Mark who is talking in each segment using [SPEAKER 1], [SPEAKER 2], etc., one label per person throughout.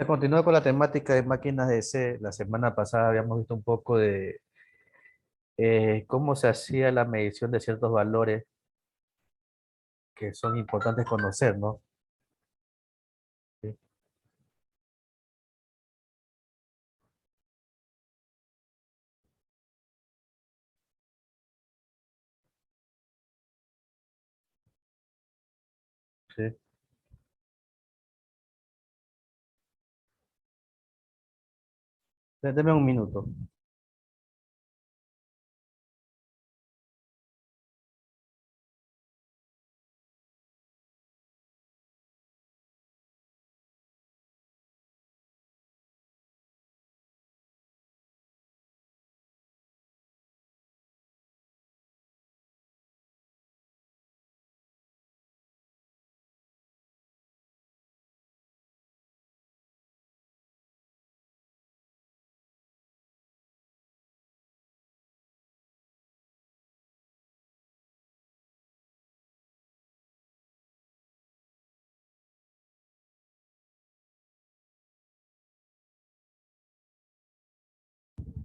[SPEAKER 1] Continúo con la temática de máquinas de C. La semana pasada habíamos visto un poco de cómo se hacía la medición de ciertos valores que son importantes conocer, ¿no? Sí, sí. Deme un minuto.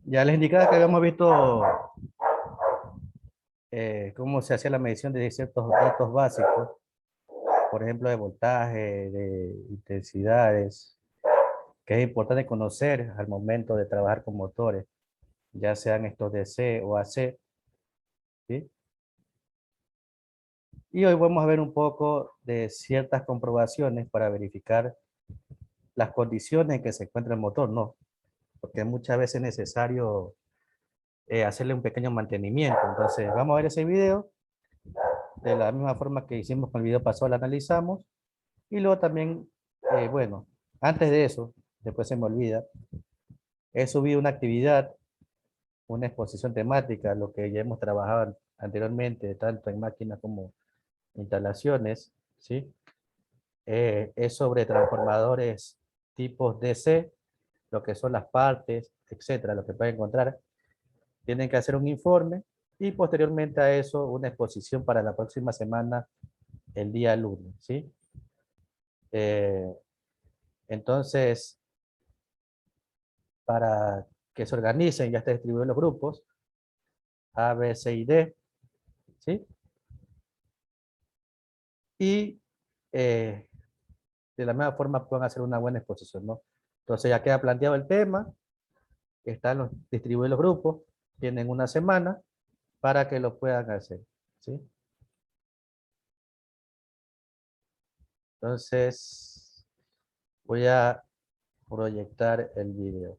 [SPEAKER 1] Ya les indicaba que habíamos visto cómo se hacía la medición de ciertos datos básicos, por ejemplo, de voltaje, de intensidades, que es importante conocer al momento de trabajar con motores, ya sean estos DC o AC, ¿sí? Y hoy vamos a ver un poco de ciertas comprobaciones para verificar las condiciones en que se encuentra el motor, ¿no? Porque muchas veces es necesario hacerle un pequeño mantenimiento. Entonces, vamos a ver ese video de la misma forma que hicimos con el video pasado, lo analizamos. Y luego también, bueno, antes de eso, después se me olvida, he subido una actividad, una exposición temática, lo que ya hemos trabajado anteriormente, tanto en máquinas como instalaciones, ¿sí? Es sobre transformadores tipos DC, lo que son las partes, etcétera, lo que pueden encontrar. Tienen que hacer un informe y posteriormente a eso una exposición para la próxima semana, el día lunes, ¿sí? Eh, entonces, para que se organicen, ya está distribuido en los grupos A, B, C y D, ¿sí? Y de la misma forma pueden hacer una buena exposición, ¿no? Entonces ya queda planteado el tema, están los distribuidos los grupos, tienen una semana para que lo puedan hacer, ¿sí? Entonces, voy a proyectar el video.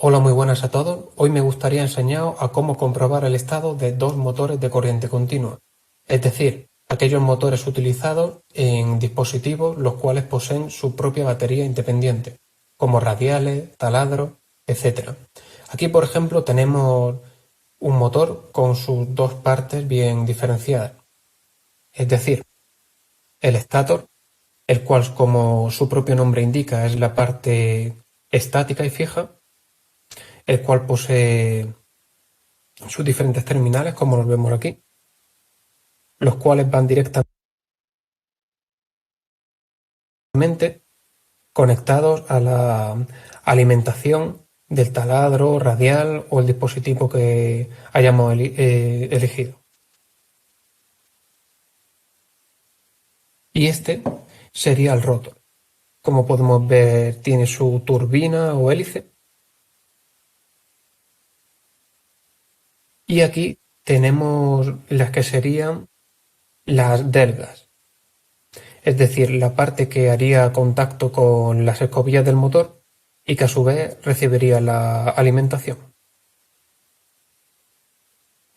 [SPEAKER 2] Hola, muy buenas a todos. Hoy me gustaría enseñaros a cómo comprobar el estado de dos motores de corriente continua, es decir, aquellos motores utilizados en dispositivos los cuales poseen su propia batería independiente, como radiales, taladros, etc. Aquí, por ejemplo, tenemos un motor con sus dos partes bien diferenciadas, es decir, el estator, el cual, como su propio nombre indica, es la parte estática y fija, el cual posee sus diferentes terminales, como los vemos aquí, los cuales van directamente conectados a la alimentación del taladro, radial o el dispositivo que hayamos elegido. Y este sería el rotor. Como podemos ver, tiene su turbina o hélice. Y aquí tenemos las que serían las delgas, es decir, la parte que haría contacto con las escobillas del motor y que a su vez recibiría la alimentación.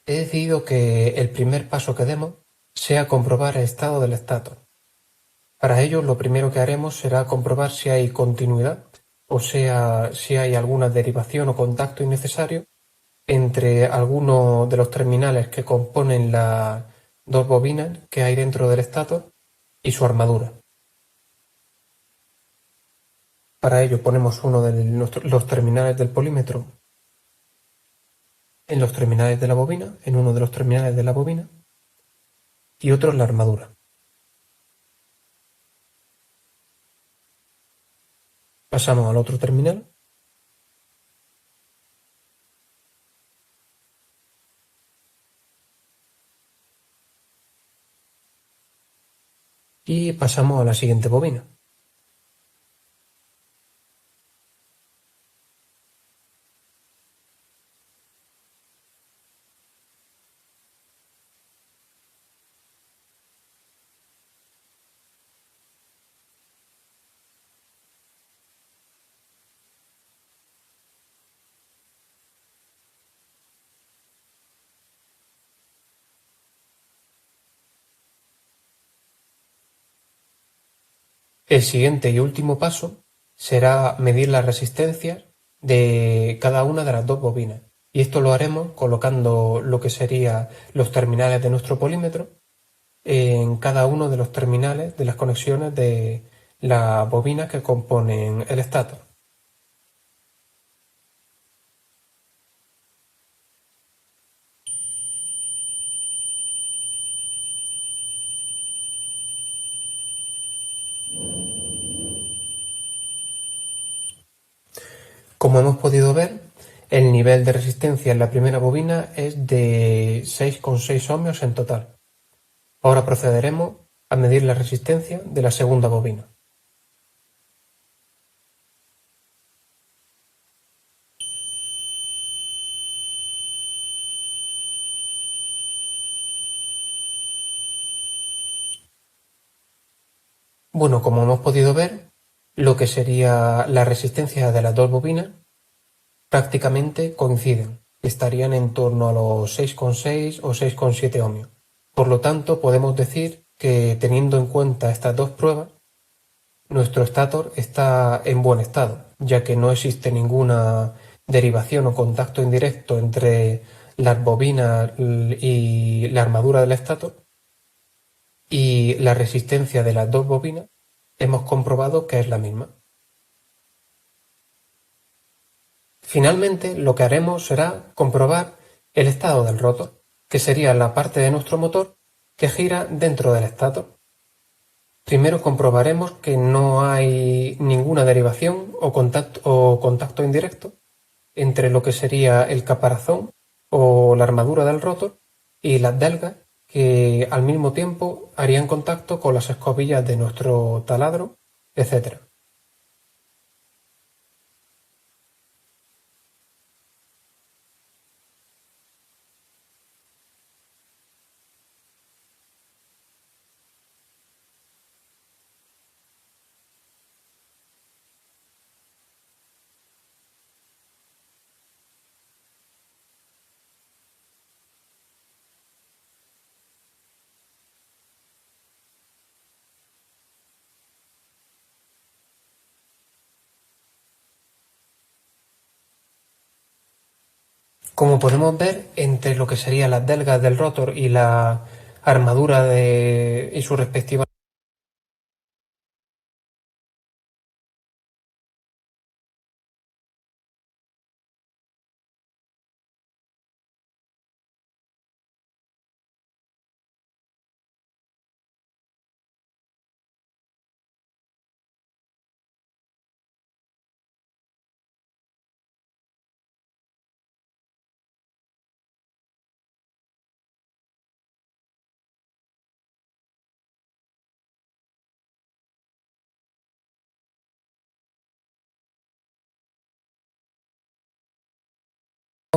[SPEAKER 2] He decidido que el primer paso que demos sea comprobar el estado del estator. Para ello, lo primero que haremos será comprobar si hay continuidad o sea, si hay alguna derivación o contacto innecesario entre alguno de los terminales que componen las dos bobinas que hay dentro del estator y su armadura. Para ello ponemos uno de los terminales del polímetro en los terminales de la bobina, en uno de los terminales de la bobina, y otro en la armadura. Pasamos al otro terminal y pasamos a la siguiente bobina. El siguiente y último paso será medir las resistencias de cada una de las dos bobinas. Y esto lo haremos colocando lo que serían los terminales de nuestro polímetro en cada uno de los terminales de las conexiones de las bobinas que componen el estator. Como hemos podido ver, el nivel de resistencia en la primera bobina es de 6,6 ohmios en total. Ahora procederemos a medir la resistencia de la segunda bobina. Bueno, como hemos podido ver, lo que sería la resistencia de las dos bobinas prácticamente coinciden. Estarían en torno a los 6,6 o 6,7 ohmios. Por lo tanto, podemos decir que teniendo en cuenta estas dos pruebas, nuestro estator está en buen estado, ya que no existe ninguna derivación o contacto indirecto entre las bobinas y la armadura del estator, y la resistencia de las dos bobinas hemos comprobado que es la misma. Finalmente, lo que haremos será comprobar el estado del rotor, que sería la parte de nuestro motor que gira dentro del estator. Primero comprobaremos que no hay ninguna derivación o contacto indirecto entre lo que sería el caparazón o la armadura del rotor y las delgas que al mismo tiempo harían contacto con las escobillas de nuestro taladro, etc. Como podemos ver, entre lo que serían las delgas del rotor y la armadura y su respectiva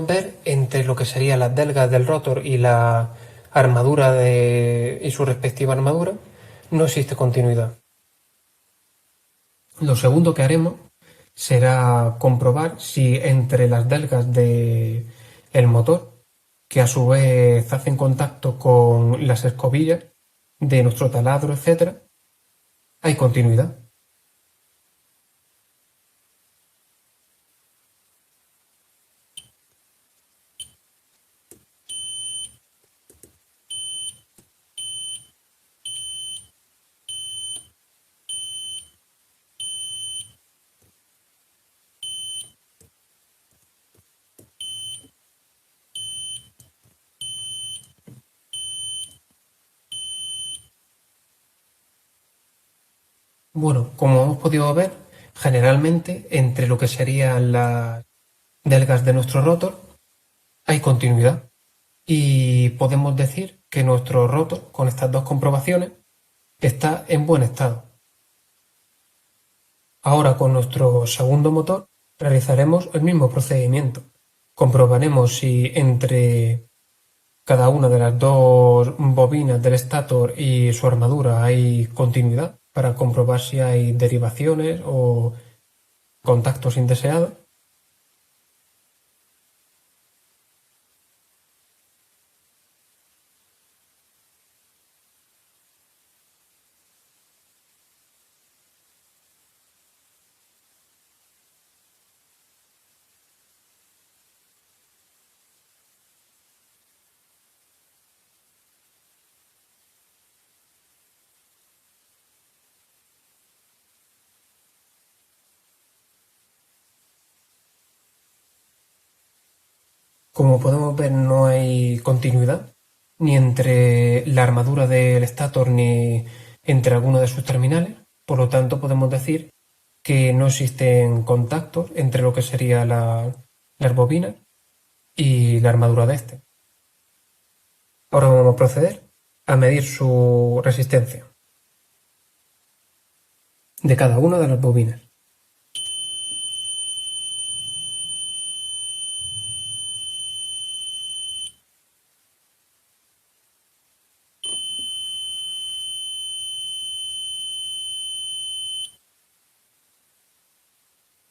[SPEAKER 2] ver entre lo que serían las delgas del rotor y la armadura y su respectiva armadura, no existe continuidad. Lo segundo que haremos será comprobar si entre las delgas del motor, que a su vez hacen contacto con las escobillas de nuestro taladro, etc., hay continuidad. Bueno, como hemos podido ver, generalmente entre lo que serían las delgas de nuestro rotor hay continuidad y podemos decir que nuestro rotor, con estas dos comprobaciones, está en buen estado. Ahora con nuestro segundo motor realizaremos el mismo procedimiento. Comprobaremos si entre cada una de las dos bobinas del estator y su armadura hay continuidad para comprobar si hay derivaciones o contactos indeseados. Como podemos ver, no hay continuidad ni entre la armadura del estator ni entre alguno de sus terminales. Por lo tanto, podemos decir que no existen contactos entre lo que sería las bobinas y la armadura de este. Ahora vamos a proceder a medir su resistencia de cada una de las bobinas.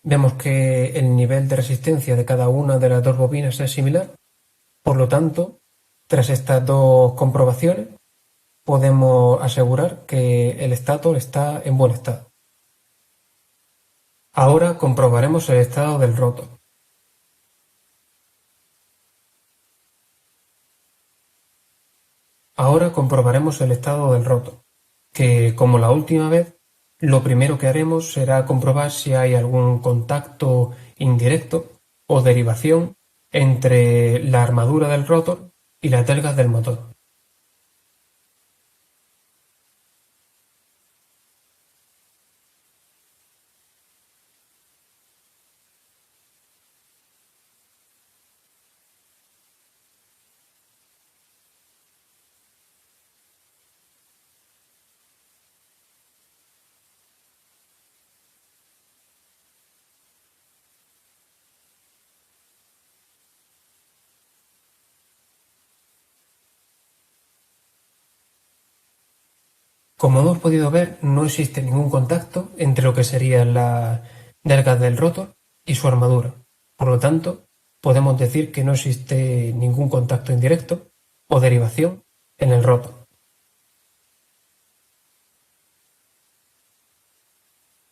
[SPEAKER 2] Vemos que el nivel de resistencia de cada una de las dos bobinas es similar. Por lo tanto, tras estas dos comprobaciones, podemos asegurar que el estator está en buen estado. Ahora comprobaremos el estado del rotor. Ahora comprobaremos el estado del rotor, que como la última vez, lo primero que haremos será comprobar si hay algún contacto indirecto o derivación entre la armadura del rotor y las delgas del motor. Como hemos podido ver, no existe ningún contacto entre lo que serían las delgas del rotor y su armadura. Por lo tanto, podemos decir que no existe ningún contacto indirecto o derivación en el rotor.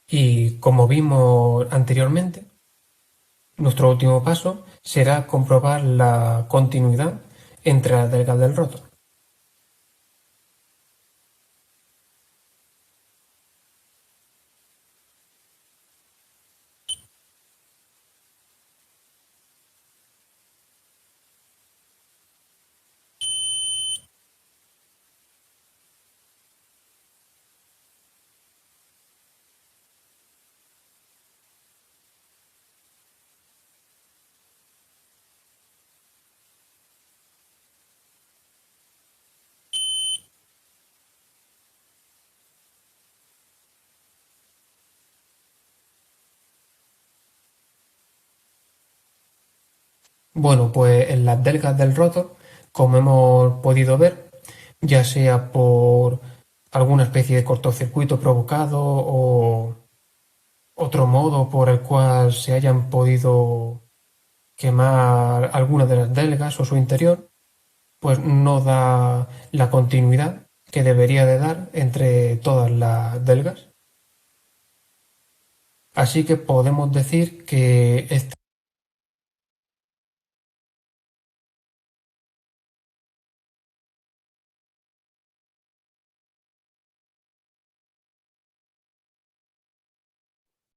[SPEAKER 2] Y como vimos anteriormente, nuestro último paso será comprobar la continuidad entre las delgas del rotor. Bueno, pues en las delgas del rotor, como hemos podido ver, ya sea por alguna especie de cortocircuito provocado o otro modo por el cual se hayan podido quemar alguna de las delgas o su interior, pues no da la continuidad que debería de dar entre todas las delgas. Así que podemos decir que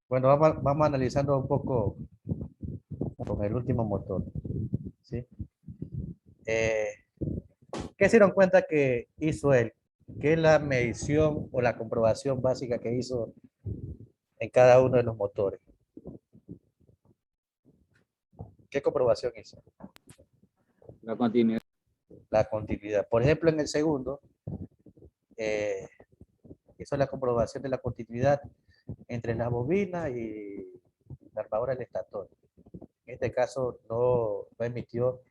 [SPEAKER 1] Bueno, vamos analizando un poco con el último motor, ¿sí? Eh, ¿Qué se dieron cuenta que hizo él? ¿Qué es la medición o la comprobación básica que hizo en cada uno de los motores. ¿Qué comprobación hizo?
[SPEAKER 3] La continuidad.
[SPEAKER 1] La continuidad. Por ejemplo, en el segundo, eh, hizo la comprobación de la continuidad entre la bobina y la armadura del estator. En este caso no emitió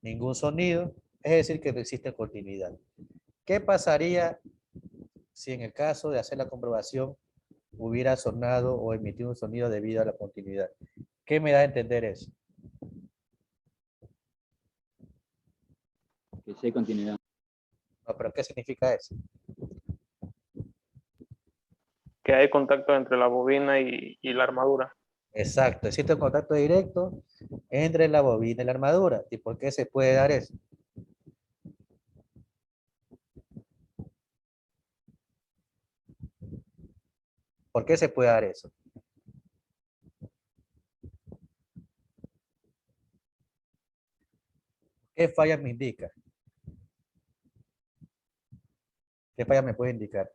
[SPEAKER 1] ningún sonido, es decir, que no existe continuidad. ¿Qué pasaría si en el caso de hacer la comprobación hubiera sonado o emitido un sonido debido a la continuidad? ¿Qué me da a entender eso?
[SPEAKER 3] Que sí hay continuidad.
[SPEAKER 1] No, pero ¿qué significa eso?
[SPEAKER 4] Que hay contacto entre la bobina y la armadura.
[SPEAKER 1] Exacto, existe un contacto directo entre la bobina y la armadura. ¿Y por qué se puede dar eso? ¿Por qué se puede dar eso? ¿Qué falla me indica? ¿Qué falla me puede indicar?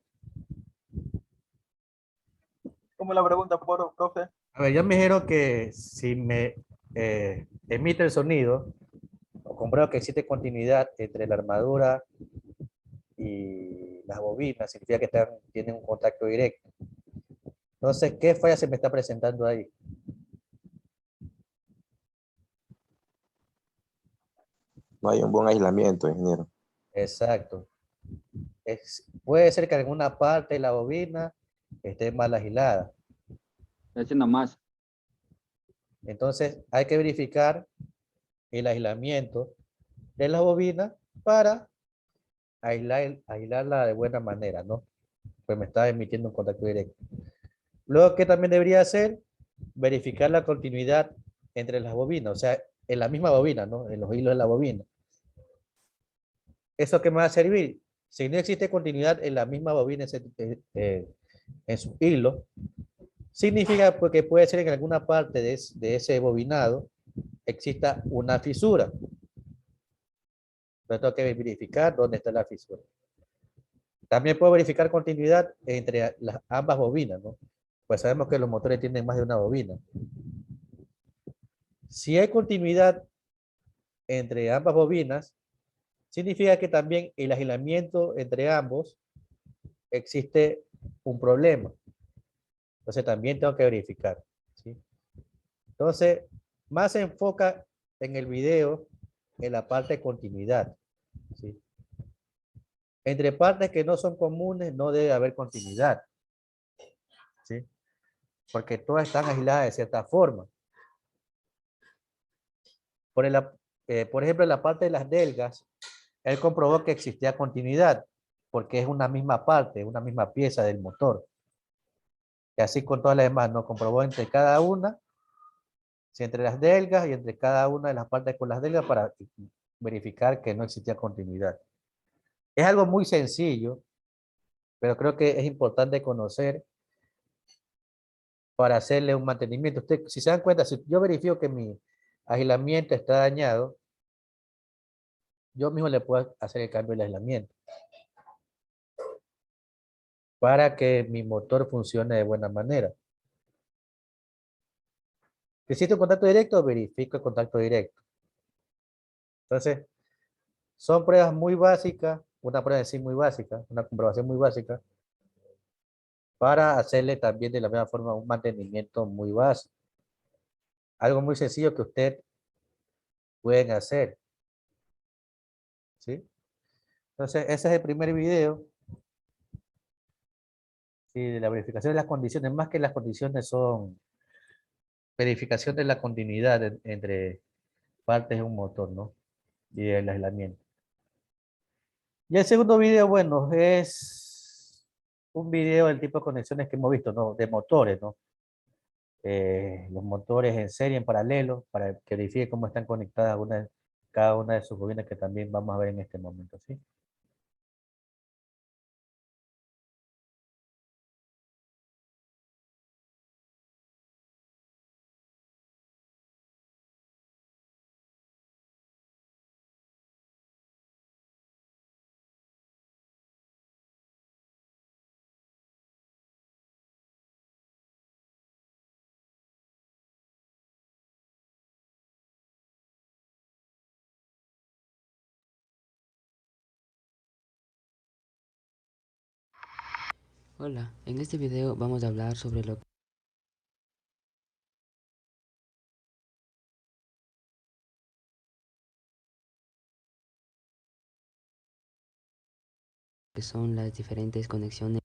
[SPEAKER 5] ¿Cómo es la pregunta, profe?
[SPEAKER 1] A ver, yo me dijeron que si me emite el sonido, o compruebo que existe continuidad entre la armadura y las bobinas, significa que tienen un contacto directo. Entonces, ¿qué falla se me está presentando ahí?
[SPEAKER 6] No hay un buen aislamiento, ingeniero.
[SPEAKER 1] Exacto. Puede ser que alguna parte de la bobina esté mal aislada.
[SPEAKER 3] Está haciendo más.
[SPEAKER 1] Entonces, hay que verificar el aislamiento de la bobina para aislarla de buena manera, ¿no? Pues me está emitiendo un contacto directo. Luego, ¿qué también debería hacer? Verificar la continuidad entre las bobinas, o sea, en la misma bobina, ¿no? En los hilos de la bobina. ¿Eso qué me va a servir? Si no existe continuidad en la misma bobina, en su hilo, significa que puede ser que en alguna parte de ese bobinado exista una fisura. Entonces tengo que verificar dónde está la fisura. También puedo verificar continuidad entre ambas bobinas, ¿no? Pues sabemos que los motores tienen más de una bobina. Si hay continuidad entre ambas bobinas, significa que también el aislamiento entre ambos existe un problema. Entonces también tengo que verificar, ¿sí? Entonces, más se enfoca en el video en la parte de continuidad, ¿sí? Entre partes que no son comunes no debe haber continuidad, ¿sí? Porque todas están aisladas de cierta forma. Por ejemplo, en la parte de las delgas, él comprobó que existía continuidad, porque es una misma parte, una misma pieza del motor. Y así con todas las demás, ¿no? Comprobó entre cada una, si entre las delgas y entre cada una de las partes con las delgas para verificar que no existía continuidad. Es algo muy sencillo, pero creo que es importante conocer para hacerle un mantenimiento. Usted, si se dan cuenta, si yo verifico que mi aislamiento está dañado, yo mismo le puedo hacer el cambio del aislamiento para que mi motor funcione de buena manera. Si existe un contacto directo, verifico el contacto directo. Entonces, son pruebas muy básicas, una prueba en sí muy básica, una comprobación muy básica, para hacerle también de la misma forma un mantenimiento muy básico. Algo muy sencillo que usted pueden hacer, ¿sí? Entonces, ese es el primer video, ¿sí? De la verificación de las condiciones, más que las condiciones son verificación de la continuidad entre partes de un motor, ¿no? Y el aislamiento. Y el segundo video, bueno, es un video del tipo de conexiones que hemos visto, ¿no? De motores, ¿no? Los motores en serie, en paralelo, para que verifique cómo están conectadas cada una de sus bobinas que también vamos a ver en este momento, ¿sí?
[SPEAKER 7] Hola, en este video vamos a hablar sobre lo que son las diferentes conexiones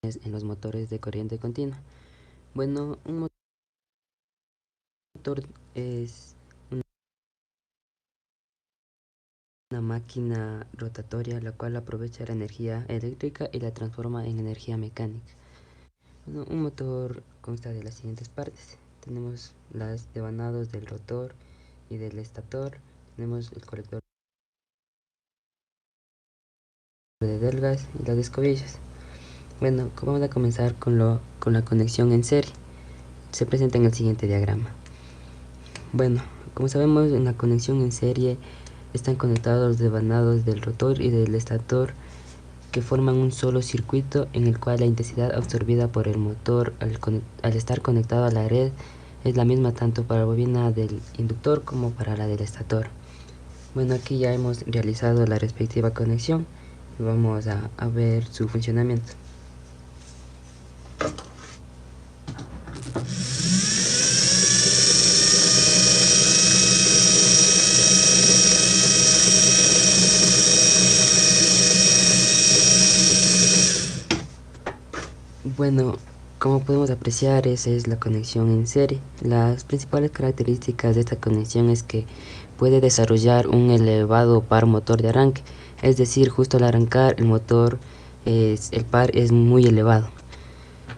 [SPEAKER 7] en los motores de corriente continua. Bueno, un motor es una máquina rotatoria la cual aprovecha la energía eléctrica y la transforma en energía mecánica. Bueno, un motor consta de las siguientes partes. Tenemos las devanados del rotor y del estator. Tenemos el colector de delgas y las escobillas. Bueno, vamos a comenzar con la conexión en serie. Se presenta en el siguiente diagrama. Bueno, como sabemos, en la conexión en serie están conectados los devanados del rotor y del estator, que forman un solo circuito en el cual la intensidad absorbida por el motor al estar conectado a la red es la misma tanto para la bobina del inductor como para la del estator. Bueno, aquí ya hemos realizado la respectiva conexión y vamos a ver su funcionamiento. Bueno, como podemos apreciar, esa es la conexión en serie. Las principales características de esta conexión es que puede desarrollar un elevado par motor de arranque, es decir, justo al arrancar el motor, el par es muy elevado.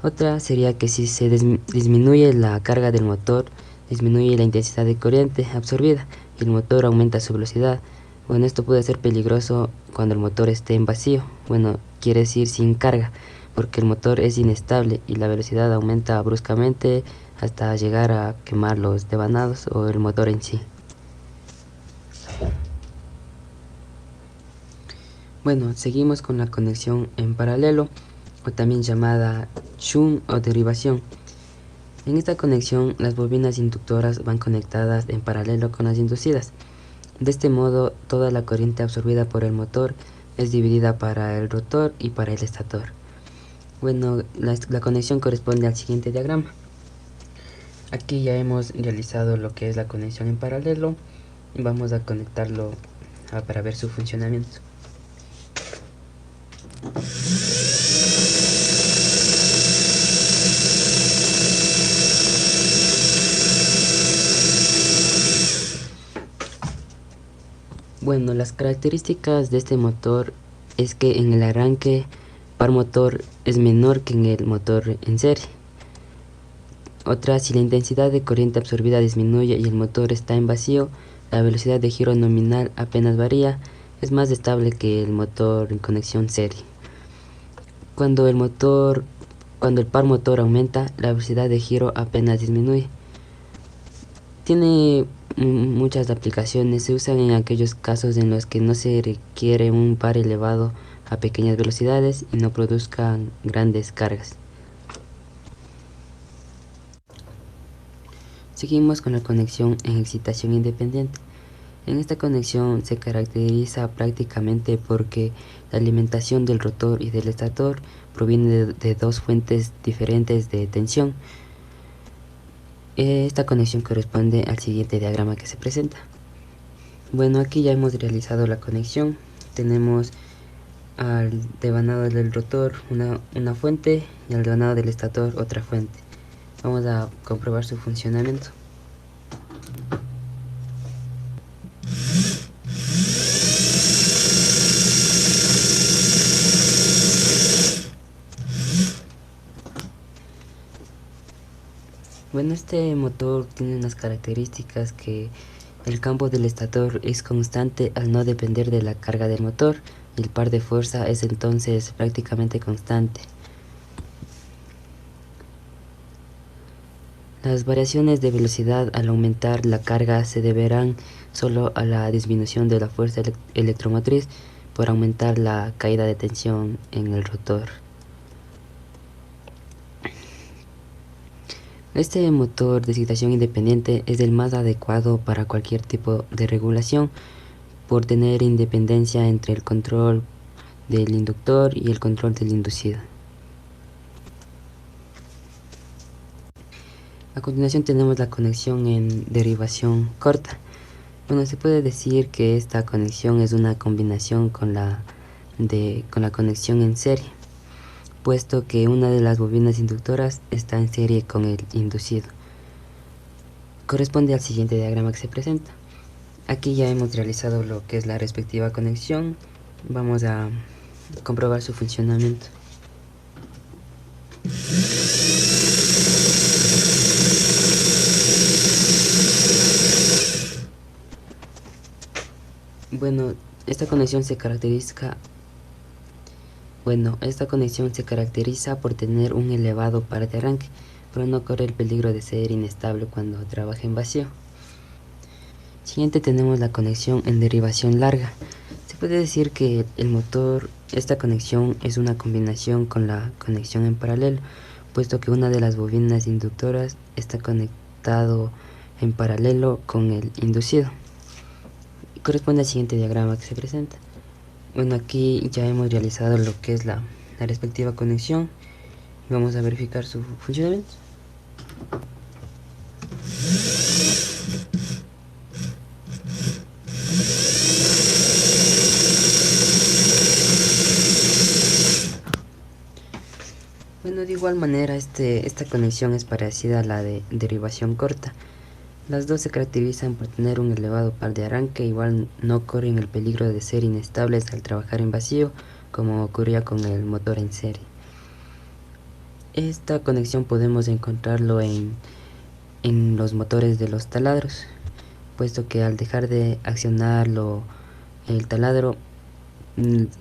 [SPEAKER 7] Otra sería que si se disminuye la carga del motor, disminuye la intensidad de corriente absorbida y el motor aumenta su velocidad. Bueno, esto puede ser peligroso cuando el motor esté en vacío, bueno, quiere decir sin carga, porque el motor es inestable y la velocidad aumenta bruscamente hasta llegar a quemar los devanados o el motor en sí. Bueno, seguimos con la conexión en paralelo, o también llamada shunt o derivación. En esta conexión, las bobinas inductoras van conectadas en paralelo con las inducidas. De este modo, toda la corriente absorbida por el motor es dividida para el rotor y para el estator. Bueno, la conexión corresponde al siguiente diagrama. Aquí ya hemos realizado lo que es la conexión en paralelo y vamos a conectarlo para ver su funcionamiento. Bueno, las características de este motor es que en el arranque par motor es menor que en el motor en serie. Otra, si la intensidad de corriente absorbida disminuye y el motor está en vacío, la velocidad de giro nominal apenas varía, es más estable que el motor en conexión serie. Cuando el par motor aumenta, la velocidad de giro apenas disminuye. Tiene muchas aplicaciones, se usan en aquellos casos en los que no se requiere un par elevado a pequeñas velocidades y no produzcan grandes cargas. Seguimos con la conexión en excitación independiente. En esta conexión se caracteriza prácticamente porque la alimentación del rotor y del estator proviene de dos fuentes diferentes de tensión. Esta conexión corresponde al siguiente diagrama que se presenta. Bueno, aquí ya hemos realizado la conexión. Tenemos al devanado del rotor una fuente y al devanado del estator otra fuente. Vamos a comprobar su funcionamiento. Bueno, este motor tiene unas características que el campo del estator es constante al no depender de la carga del motor y el par de fuerza es entonces prácticamente constante. Las variaciones de velocidad al aumentar la carga se deberán solo a la disminución de la fuerza electromotriz por aumentar la caída de tensión en el rotor. Este motor de excitación independiente es el más adecuado para cualquier tipo de regulación por tener independencia entre el control del inductor y el control del inducido. A continuación tenemos la conexión en derivación corta. Bueno, se puede decir que esta conexión es una combinación con la conexión en serie, puesto que una de las bobinas inductoras está en serie con el inducido. Corresponde al siguiente diagrama que se presenta. Aquí ya hemos realizado lo que es la respectiva conexión. Vamos a comprobar su funcionamiento. Bueno, esta conexión se caracteriza por tener un elevado par de arranque, pero no corre el peligro de ser inestable cuando trabaja en vacío. Siguiente tenemos la conexión en derivación larga. Se puede decir que esta conexión es una combinación con la conexión en paralelo, puesto que una de las bobinas inductoras está conectado en paralelo con el inducido. Corresponde al siguiente diagrama que se presenta. Bueno, aquí ya hemos realizado lo que es la respectiva conexión. Vamos a verificar su funcionamiento. Bueno, de igual manera esta conexión es parecida a la de derivación corta. Las dos se caracterizan por tener un elevado par de arranque, igual no corren el peligro de ser inestables al trabajar en vacío, como ocurría con el motor en serie. Esta conexión podemos encontrarlo en los motores de los taladros, puesto que al dejar de accionarlo el taladro,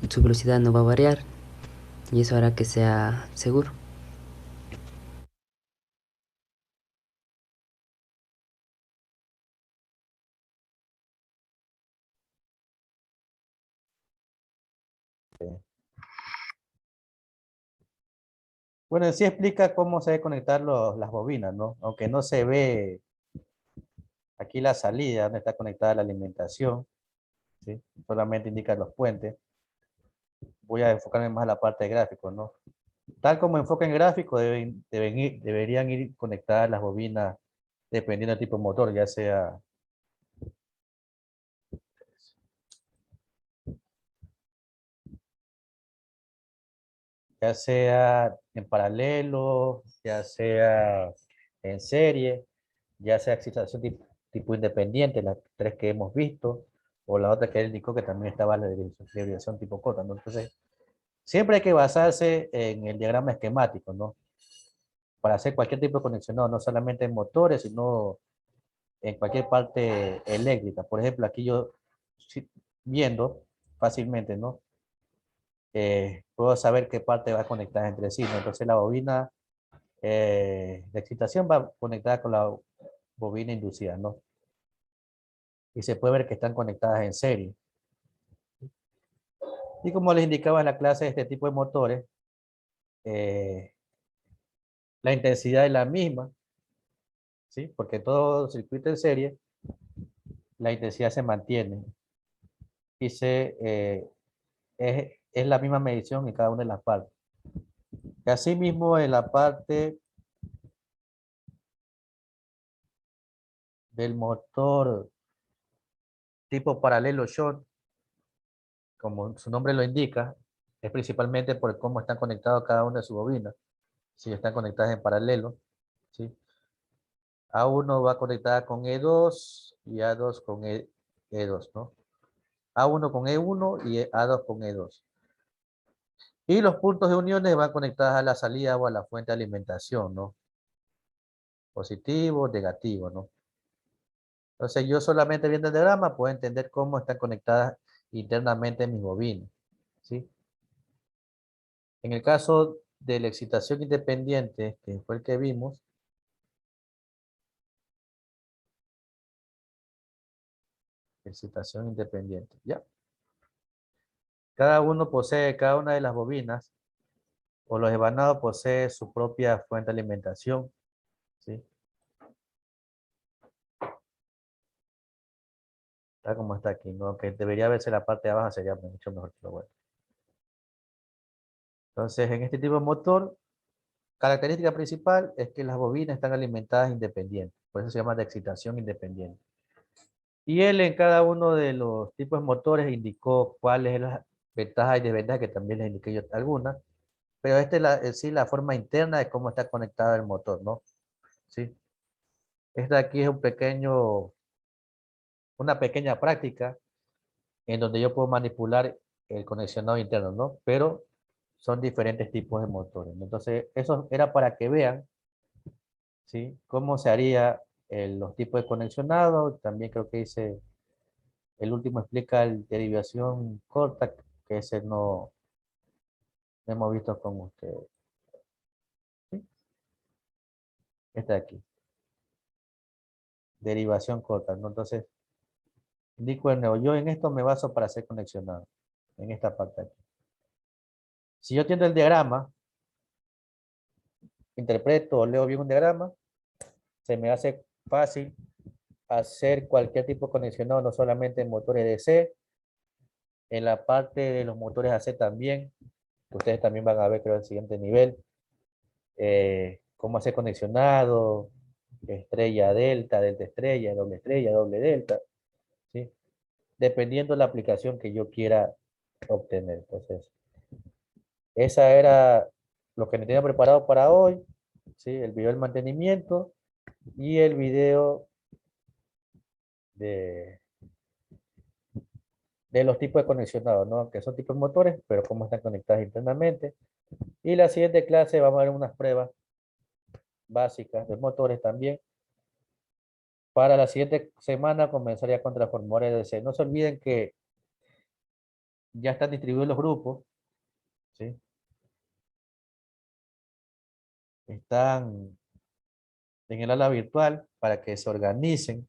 [SPEAKER 7] su velocidad no va a variar y eso hará que sea seguro.
[SPEAKER 1] Bueno, sí explica cómo se debe conectar las bobinas, ¿no? Aunque no se ve aquí la salida, donde está conectada la alimentación, ¿sí? Solamente indica los puentes. Voy a enfocarme más en la parte de gráficos, ¿no? Tal como enfoca en gráfico, deberían ir conectadas las bobinas dependiendo del tipo de motor, ya sea en paralelo, ya sea en serie, ya sea excitación tipo independiente, las tres que hemos visto, o la otra que él indicó que también estaba la derivación tipo cota, ¿no? Entonces, siempre hay que basarse en el diagrama esquemático, ¿no? Para hacer cualquier tipo de conexión, no solamente en motores, sino en cualquier parte eléctrica. Por ejemplo, aquí yo viendo fácilmente, ¿no? Puedo saber qué parte va conectada entre sí, ¿no? Entonces la bobina de excitación va conectada con la bobina inducida, ¿no? Y se puede ver que están conectadas en serie. Y como les indicaba en la clase de este tipo de motores, eh, la intensidad es la misma, ¿sí? Porque todo circuito en serie, la intensidad se mantiene y es la misma medición en cada una de las partes. Y asimismo, en la parte del motor tipo paralelo short, como su nombre lo indica, es principalmente por cómo están conectados cada una de sus bobinas. Si están conectadas en paralelo, ¿sí? A1 va conectada con E2 y A2 con E2, ¿no? A1 con E1 y A2 con E2. Y los puntos de uniones van conectados a la salida o a la fuente de alimentación, ¿no? Positivo, negativo, ¿no? Entonces yo solamente viendo el diagrama puedo entender cómo están conectadas internamente mis bobinas, ¿sí? En el caso de la excitación independiente, que fue el que vimos, excitación independiente, ¿ya? Cada una de las bobinas o los hebanados posee su propia fuente de alimentación, ¿sí? Tal como está aquí, ¿no? Aunque debería verse la parte de abajo, sería mucho mejor que lo bueno. Entonces, en este tipo de motor, característica principal es que las bobinas están alimentadas independientes. Por eso se llama de excitación independiente. Y él en cada uno de los tipos de motores indicó cuáles eran las ventajas y desventajas, que también les indiqué yo algunas. Pero esta es en sí la forma interna de cómo está conectado el motor, ¿no? Sí. Esta aquí es una pequeña práctica en donde yo puedo manipular el conexionado interno, ¿no? Pero son diferentes tipos de motores, ¿no? Entonces, eso era para que vean, ¿sí? Cómo se haría los tipos de conexionado. También creo que hice, el último explica la derivación corta, que ese no hemos visto con ustedes. ¿Sí? Esta de aquí, derivación corta, ¿no? Entonces, indico el nuevo. Yo en esto me baso para hacer conexionado, en esta parte aquí. Si yo entiendo el diagrama, interpreto o leo bien un diagrama, se me hace fácil hacer cualquier tipo de conexionado, no solamente en motores DC, en la parte de los motores AC también. Ustedes también van a ver, creo, el siguiente nivel, cómo hacer conexionado, estrella, delta estrella, doble delta, ¿sí? Dependiendo de la aplicación que yo quiera obtener. Entonces, esa era lo que me tenía preparado para hoy, ¿sí? El video del mantenimiento y el video de los tipos de conexionados, ¿no? Que son tipos de motores, pero cómo están conectados internamente. Y la siguiente clase vamos a ver unas pruebas básicas de motores también. Para la siguiente semana comenzaría con transformadores DC. No se olviden que ya están distribuidos los grupos, ¿sí? Están en el aula virtual para que se organicen.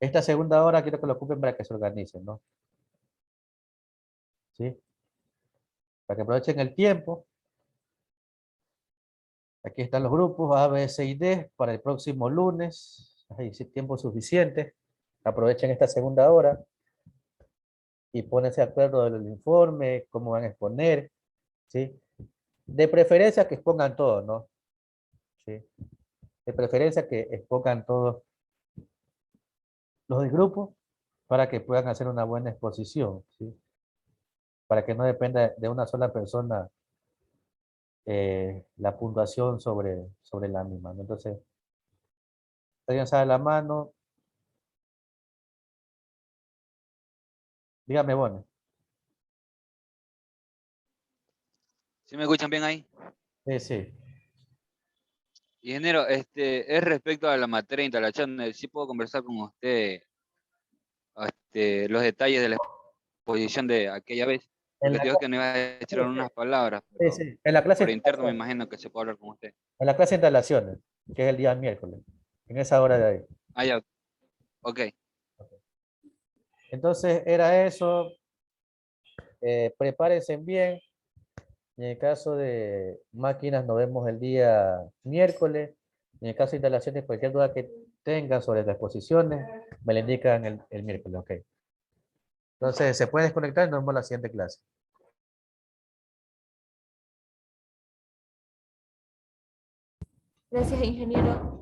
[SPEAKER 1] Esta segunda hora quiero que lo ocupen para que se organicen, ¿no? ¿Sí? Para que aprovechen el tiempo. Aquí están los grupos A, B, C y D para el próximo lunes. Hay tiempo suficiente. Aprovechen esta segunda hora y pónganse de acuerdo del informe, cómo van a exponer, ¿sí? De preferencia que expongan todo, ¿no? ¿Sí? De preferencia que expongan todos los del grupo para que puedan hacer una buena exposición, ¿sí? Para que no dependa de una sola persona la puntuación sobre la misma, ¿no? Entonces, alguien sabe la mano, dígame, bueno.
[SPEAKER 8] ¿Sí me escuchan bien ahí?
[SPEAKER 1] Sí, sí.
[SPEAKER 8] Ingeniero, es respecto a la materia de instalación, ¿sí puedo conversar con usted los detalles de la exposición de aquella vez?
[SPEAKER 1] En
[SPEAKER 8] Porque
[SPEAKER 1] la,
[SPEAKER 8] te digo que me iba a decir unas palabras,
[SPEAKER 1] sí,
[SPEAKER 8] pero
[SPEAKER 1] sí. En la clase
[SPEAKER 8] por
[SPEAKER 1] de
[SPEAKER 8] interno me
[SPEAKER 1] instalaciones,
[SPEAKER 8] imagino que se puede hablar con usted.
[SPEAKER 1] en la clase de instalaciones, que es el día miércoles, en esa hora de ahí.
[SPEAKER 8] Ah, ya, ok.
[SPEAKER 1] Entonces, era eso. Prepárense bien. En el caso de máquinas, nos vemos el día miércoles. En el caso de instalaciones, cualquier duda que tengan sobre las exposiciones, me la indican el miércoles, ok. Entonces, se puede desconectar y nos vemos en la siguiente clase.
[SPEAKER 9] Gracias, ingeniero.